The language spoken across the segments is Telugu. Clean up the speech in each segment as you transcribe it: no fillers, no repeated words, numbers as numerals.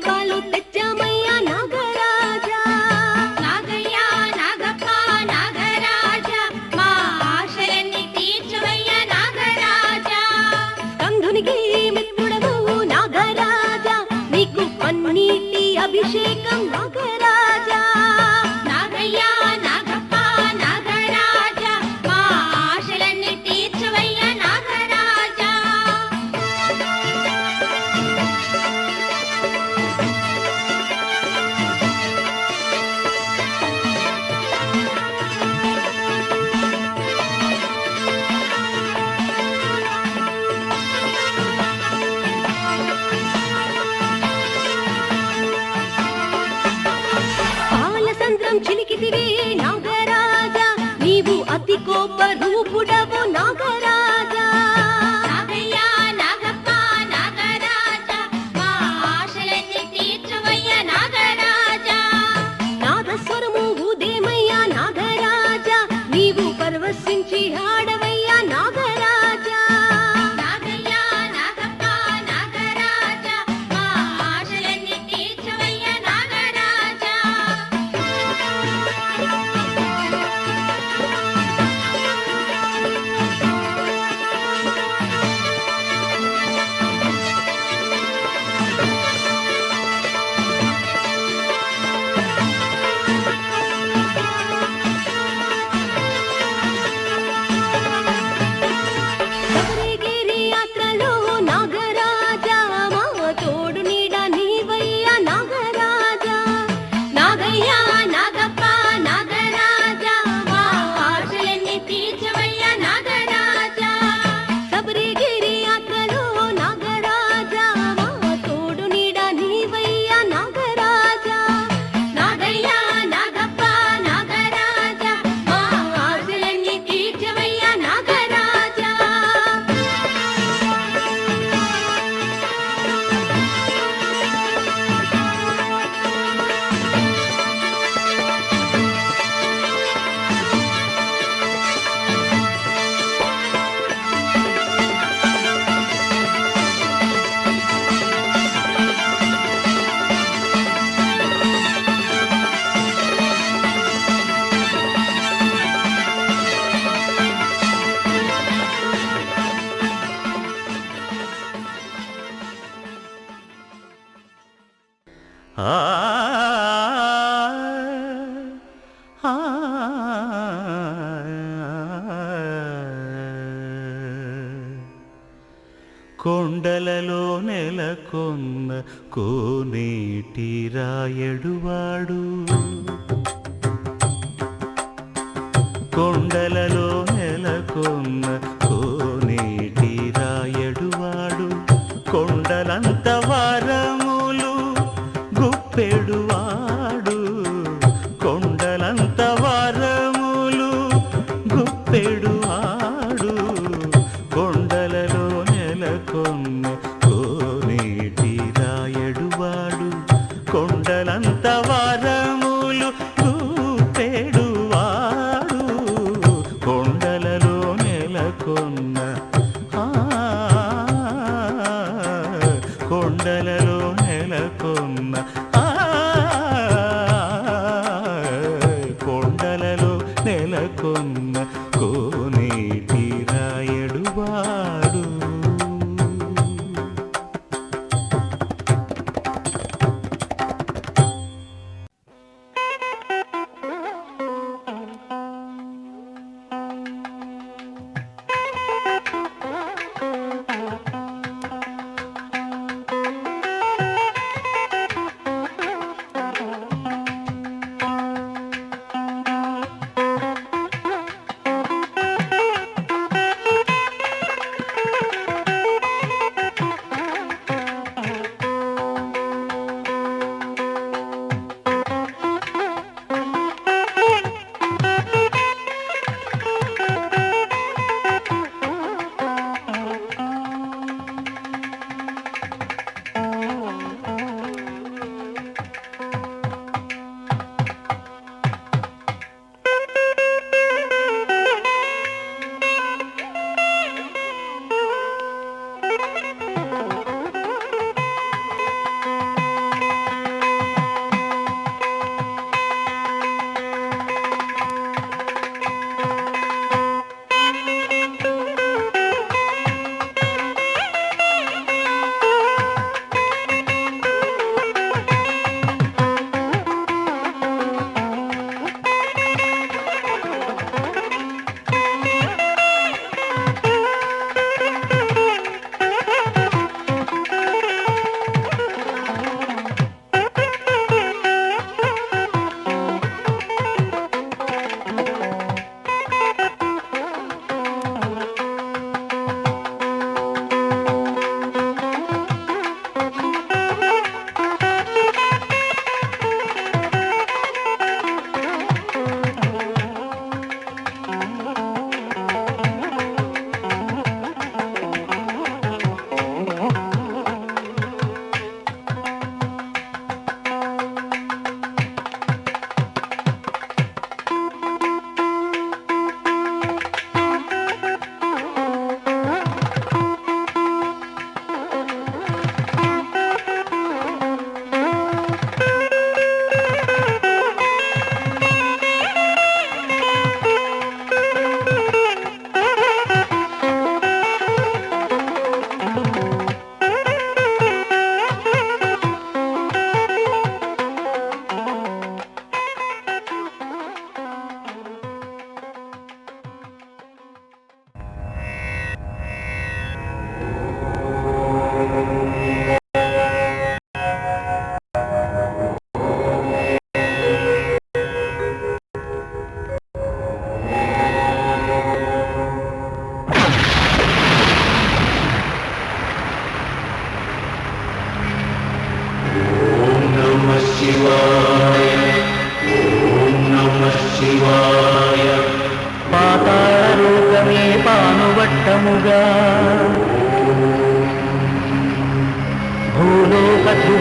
దీపాలు తెచ్చామయ్యా నాగరాజా. నాగయ్యా నాగప్ప నాగరాజా మా ఆశలన్నీ తీర్చువయ్యా నాగరాజా. కంధునికి మిత్రుడవు నాగరాజా, నీకు పన్నీటి అభిషేకం నాగరాజా. నాగయ్యా నాగప్ప నాగరాజా మా ఆశలన్నీ తీర్చువయ్యా నాగరాజా. పాలసంద్రం చిలికితివి నాగరాజా, నీవు అతి కోప రూపుడవు నాగరాజా. నాగయ్యా నాగప్ప నాగరాజా మా ఆశలన్నీ తీర్చువయ్యా నాగరాజా. నాదస్వరము ఊదేమయ్యా నాగరాజా, నీవు పరవశించి ఆడవయ్యా నాగరాజా. నాగయ్యా నాగప్ప నాగరాజా మా ఆశలన్నీ తీర్చువయ్యా నాగరాజా. శబరిగిరి యాత్రలో నాగరాజా, మా తోడు నీడ నీవయ్యా నాగరాజా. నాగయ్యా నాగప్ప నాగరాజా మా ఆశలన్నీ తీర్చువయ్యా నాగరాజా. శబరిగిరి యాత్రలో నాగరాజా, మా తోడు నీడ నీవయ్యా నాగరాజా. నాగయ్యా నాగప్ప నాగరాజా మా ఆశలన్నీ తీర్చువయ్యా నాగరాజా. కొండలలో నెలకొన్న కోనేటి రాయడువాడు, కొండలలో నెలకొన్న కోనేటి రాయడువాడు, కొండలంత వారములు గుప్పెడువాడు, కొండలంత వారములు గుప్పెడువాడు, కొండలలో నెలకొన్న కోనేటి రాయడువాడు, కొండలంత వారములు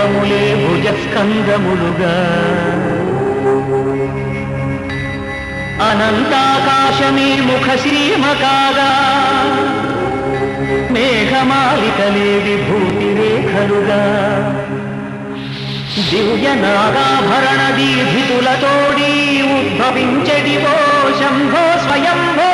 పర్వములే భుజస్కందములుగా అనంతాకాశమే ముఖసీమ కాగా మేఘమాలికలే విభూతి రేఖలుగా దివ్య నాగాభరణ దీర్ఘితులతోడి ఉద్భవించడివో శంభో స్వయంభో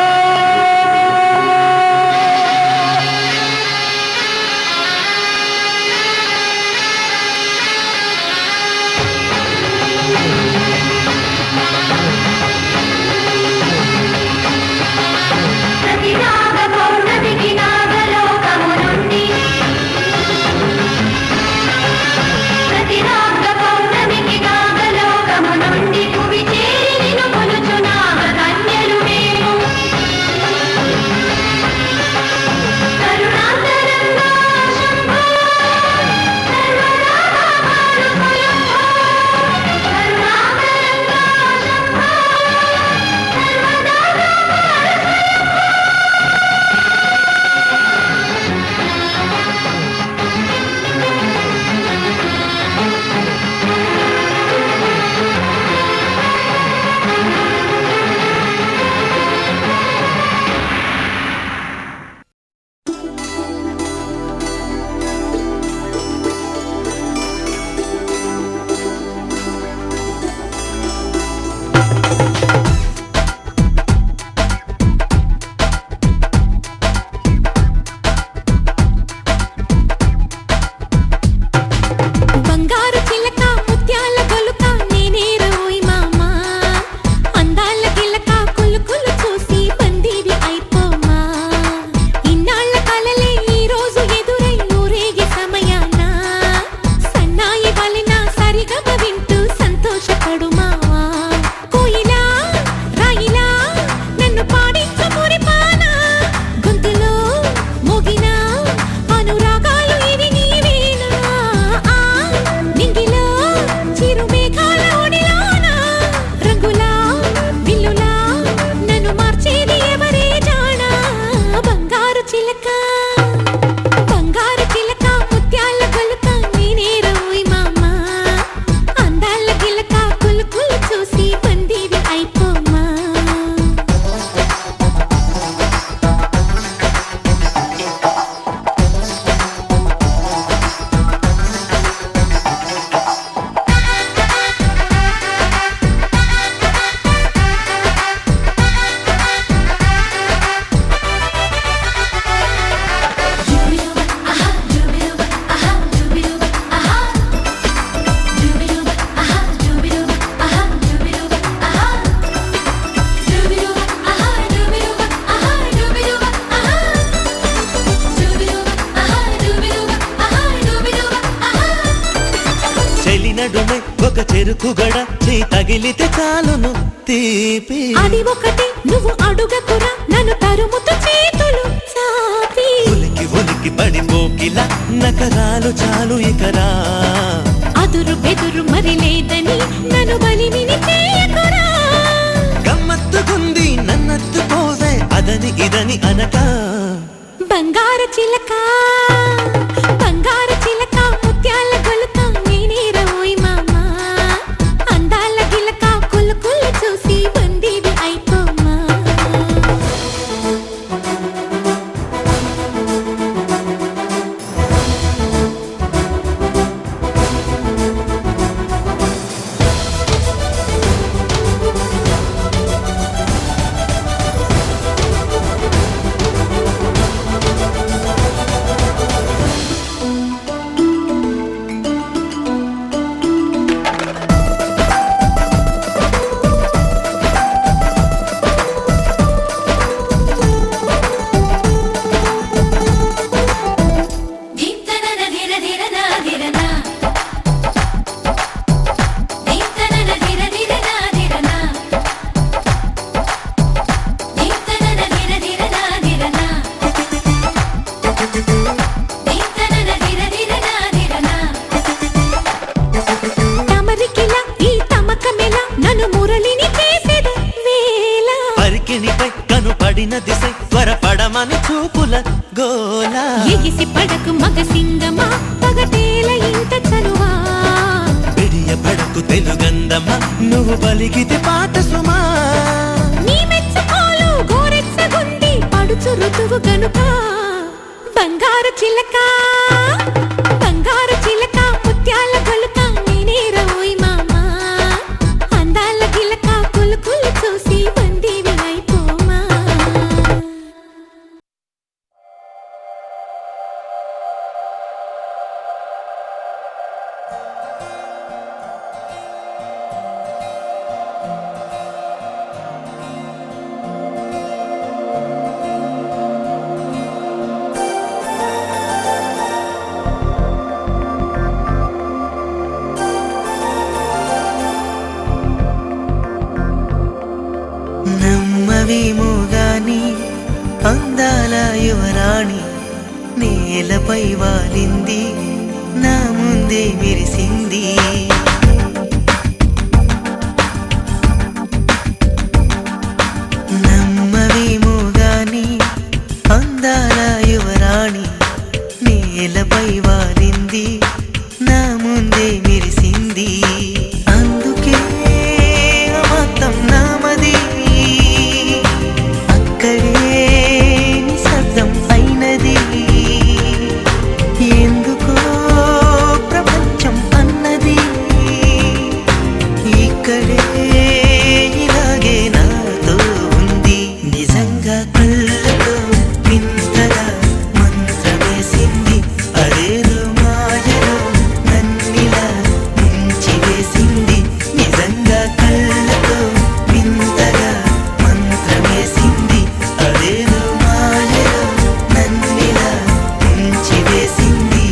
ఒక చెరుకుగడ చే తగిలితే చాలును తీపి అది ఒకటి నువ్వు అడుగకురా నన్ను తరుముతూ చేతులు చాపి ఉలికి ఉలికి పడిపోకిలా నకరాలు చాలు ఇకరా అదురు బెదురు మరి లేదని నన్ను బలిమిని చేయకురా గమ్మత్తుకుంది నన్నత్తు పోసే అదని ఇదని అనక బంగారు చిలక బంగారు చిలక ముత్యాల గొలుక నేనే రోయ్ మామా అందాల గిలక కులు కులు చూసి బందీవి అయిపోమా పడిన దిశ త్వరపడమని చూపుల గోలా ఎగిసి పడకు మగ సింగమా పగటేల ఇంత చనువా విడియపడకు తెలుగందమ్మ నువ్వు బలిగితే పాట సుమా నీ మెచ్చుకోలు గోరెచ్చగుంది పడుచు ఋతువు గనుక బంగారు చిలక బంగారు చిలక ముత్యాల కొలుక నేనే రోయ్ మామా అందాల గిలక కులుకులు చూసి బందీవి అయిపోమా నమ్మవేమో గాని అందాల యువరాణి నేలపై వాలింది నా ముందే మెరిసింది నమ్మవేమో గాని అందాల యువరాణి నేలపై వాలింది నా ముందే మెరిసింది అందుకే మొత్తం నామది అక్కడే నిశ్శబ్దం అయినది ఎందుకో ప్రపంచం అన్నది ఇక్కడే ఇలాగే నాతో ఉంది నిజంగా కళ్ళతో వింతగా మంత్రమేసింది అదేదో మాయలో నన్నిలా ముంచివేసింది నిజంగా కళ్ళతో వింతగా మంత్రమేసింది అదేదో మాయలో నన్నిలా ముంచివేసింది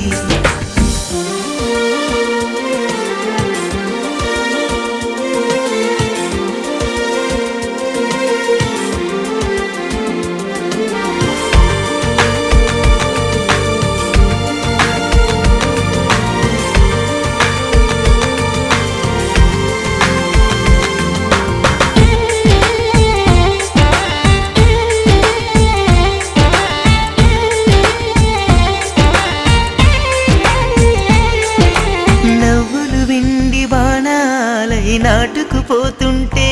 నవ్వులు విండి బాణాలై నాటుకుపోతుంటే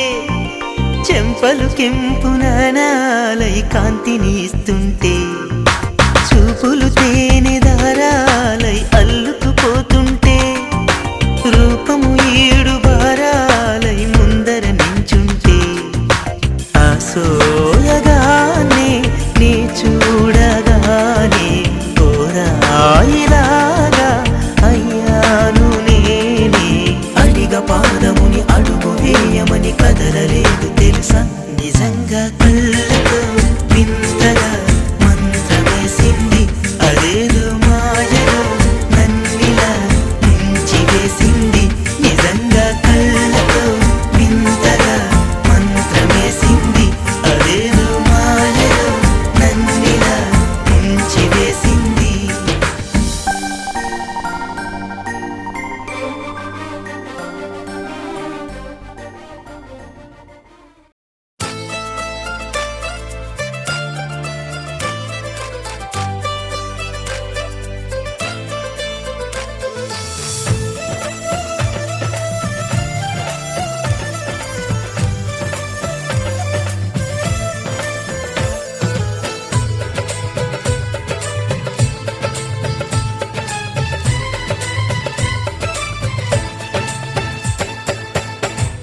చెంపలు కెంపు నాణాలై కాంతిని ఇస్తుంటే చూపులు తేనె దారాలై అల్లుకుపోతుంటే రూపము ఏడు బారాలై ముందర నించుంటే ఆసోయగానే నీ చూడగానే ఓరాయిలాగా అయ్యాను నేనే అడిగ పాదముని అడుగు వేయమని కదలలేదు తెలుసా నిజంగా కళ్ళతో వింతగా మంత్రమేసింది అదేదో మాయలో నన్నిలా ముంచివేసింది నిజంగా కళ్ళతో వింతగా మంత్రమేసింది అదేదో మాయలో నన్నిలా ముంచివేసింది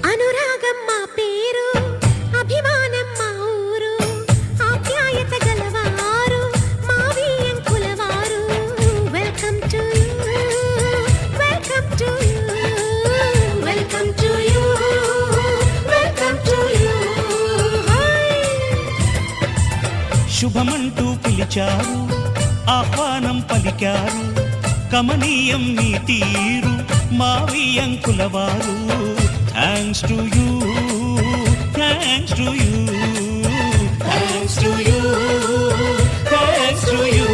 అనురాగం మా పేరు అభిమానం మా ఊరు ఆప్యాయత గలవారు మా వియ్యంకులవారు welcome to you welcome to you welcome to you welcome to you శుభమంటూ పిలిచారు ఆహ్వానం పలికారు కమనీయం నీ తీరు మా వియ్యంకులవారు thanks to you thanks to you thanks to you thanks to you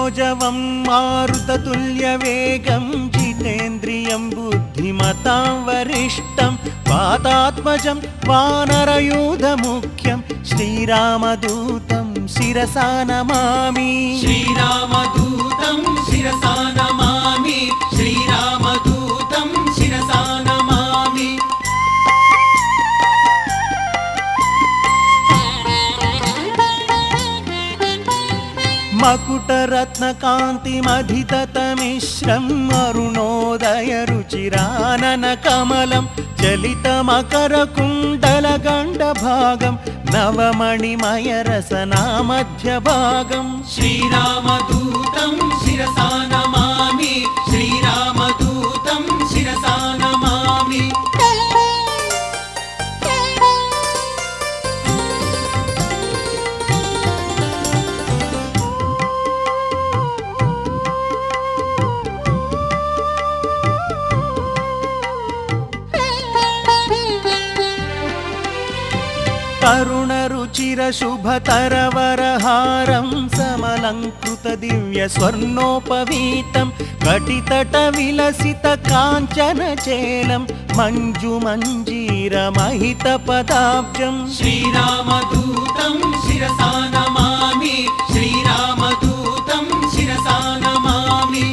మనోజవం మారుతతుల్యవేగం జితేంద్రియం బుద్ధిమతాం వరిష్టం వాతాత్మజం వానరయూధముఖ్యం శ్రీరామదూతం శిరసా నమామి. శ్రీరామదూతం శిరసా నమామి. శ్రీరామదూతం శిరసా నమామి. మకుటరత్నకాంతిమధితతమిశ్రం అరుణోదయ రుచిరానన కమలం చలితమకరకుండలగండభాగం నవమణిమయ రసనామధ్యభాగం. శ్రీరామదూతం శిరసా నమామి. శ్రీరామదూతం శిరసా నమామి. తరుణరుచిర శుభతరవరహారం సమలంకృత దివ్య స్వర్ణోపవీతం కటితట విలసిత కాంచన చేలం మంజుమంజీరమహిత పదాబ్జం. శ్రీరామదూతం శిరసా నమామి. శ్రీరామదూతం శిరసా నమామి.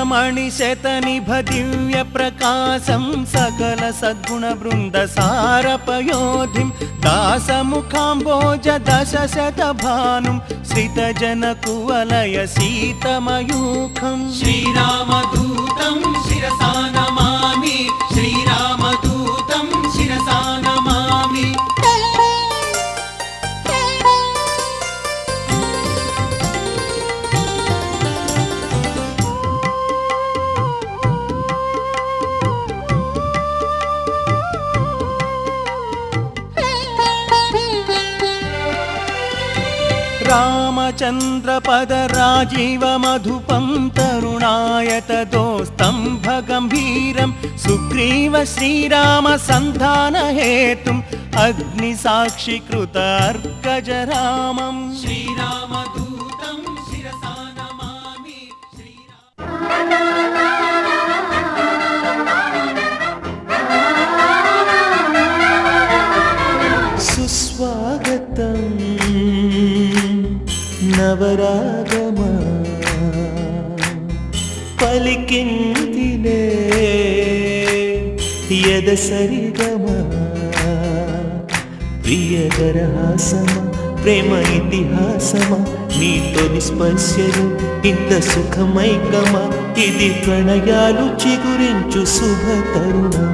మణిశతనిభ దివ్య ప్రకాశం సకల సద్గుణ బృంద సారపయోధిం దాసముఖాంబోజ దశశత భానుం శ్రిత జన కువలయ సీతమయూఖం. శ్రీరామదూతం శిరసా నమామి. శ్రీరామదూతం శిరసా నమామి. రామచంద్రపద రాజీవ మధుపం తరుణాయత దోస్తం భగంభీరం సుగ్రీవ శ్రీరామ సంధాన హేతుం అగ్ని సాక్షికృత అర్కజరామం. శ్రీరామదూతం శిరసా నమామి. సుస్వాగతం నవరాగమా పలికిందిలే యదసరిగమా ప్రియదరహాసమా ప్రేమ ఇతిహాసమా నీతో నిస్పర్శలు ఇంత సుఖమైకమా ఇది ప్రణయాలు చిగురించు శుభ తరుణమా.